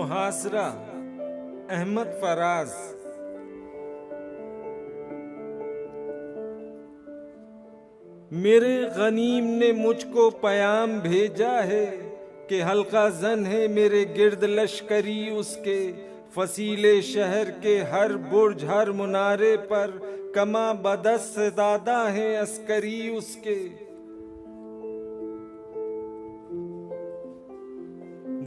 मुहासरा अहमद फराज। मेरे गनीम ने मुझको पयाम भेजा है कि हल्का जन है मेरे गिर्द लश्करी उसके, फसीले शहर के हर बुर्ज हर मुनारे पर कमा बदस दादा है अस्करी उसके।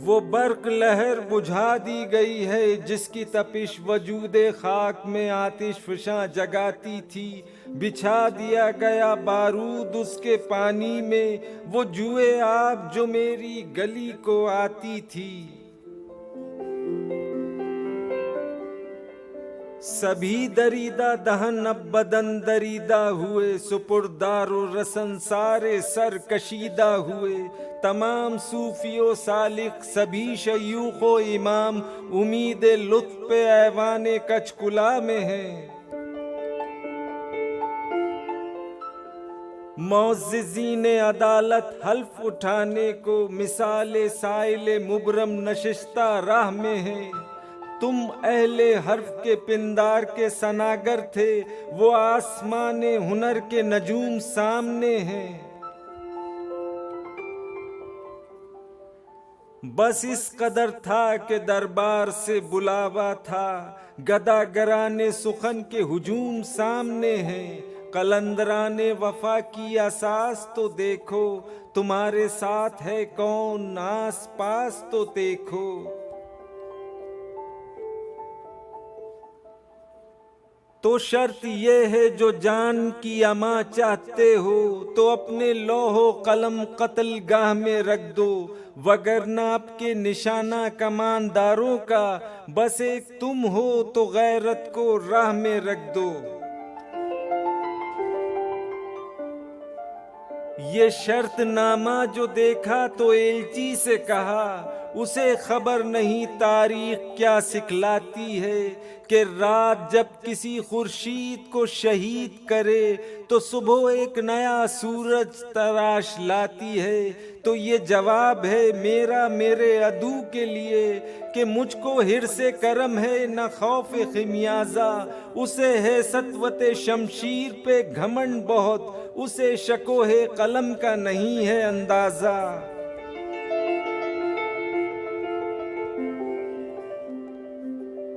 वो बर्क लहर बुझा दी गई है जिसकी तपिश वजूदे खाक में आतिश फिशां जगाती थी, बिछा दिया गया बारूद उसके पानी में वो जुए आब जो मेरी गली को आती थी। सभी दरीदा दहन अब बदन दरीदा हुए, सुपुरदारो रसन सारे सर कशीदा हुए। तमाम सूफियो सालिक सभी शयूखो इमाम उम्मीद लुत्फ पे ऐवाने कचकुला में हैं। मौज़िज़ीन अदालत हल्फ उठाने को मिसाले साइले मुबरम नशिस्ता राह में हैं। तुम अहले हर्फ के पिंदार के सनागर थे, वो आसमाने हुनर के नजूम सामने हैं। बस इस कदर था कि दरबार से बुलावा था, गदागराने सुखन के हुजूम सामने हैं। कलंदराने वफा की असास तो देखो, तुम्हारे साथ है कौन आस पास तो देखो। तो शर्त ये है जो जान की अमा चाहते हो तो अपने लौहो कलम कत्ल गाह में रख दो, वगरना आपके निशाना कमानदारों का बस एक तुम हो तो गैरत को राह में रख दो। ये शर्तनामा जो देखा तो एलची से कहा, उसे खबर नहीं तारीख क्या सिखलाती है कि रात जब किसी खुर्शीद को शहीद करे तो सुबह एक नया सूरज तराश लाती है। तो ये जवाब है मेरा मेरे अदू के लिए कि मुझको हिर्से करम है न खौफ खिमियाजा, उसे है सतवते शमशीर पे घमंड बहुत, उसे शको है कलम का नहीं है अंदाजा।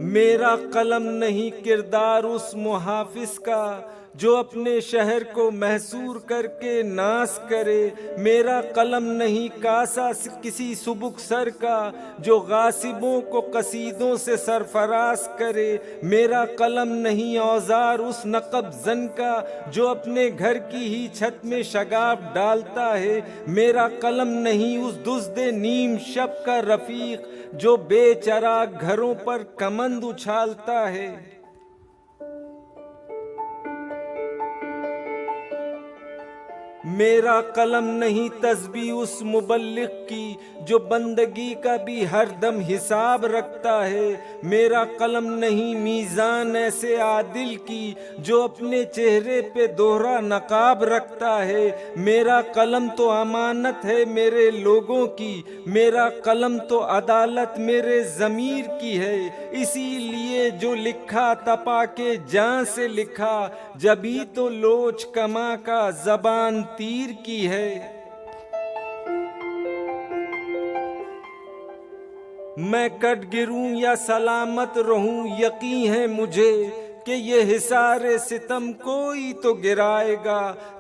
मेरा कलम नहीं किरदार उस मुहाफिज का जो अपने शहर को महसूर करके नाश करे, मेरा कलम नहीं कासा किसी सुबुक सर का जो गासिबों को कसीदों से सरफराज करे, मेरा कलम नहीं औजार उस नकब जन का जो अपने घर की ही छत में शगाफ डालता है, मेरा कलम नहीं उस दुज़्दे नीम शब का रफीक जो बेचराग घरों पर कमंद उछालता है। मेरा कलम नहीं तस्बीह उस मुबल्लिग की जो बंदगी का भी हर दम हिसाब रखता है, मेरा कलम नहीं मीज़ान ऐसे आदिल की जो अपने चेहरे पे दोहरा नकाब रखता है, मेरा कलम तो अमानत है मेरे लोगों की, मेरा कलम तो अदालत मेरे ज़मीर की है। इसीलिए जो लिखा तपा के जान से लिखा, जभी तो लोच कमा का ज़बान तीर की है। मैं कट गिरूं या सलामत रहूं यकीन है मुझे कि ये हिसारे सितम कोई तो गिराएगा,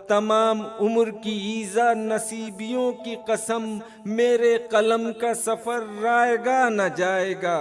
तमाम उम्र की ईज़ा नसीबियों की कसम मेरे कलम का सफर राएगा न जाएगा।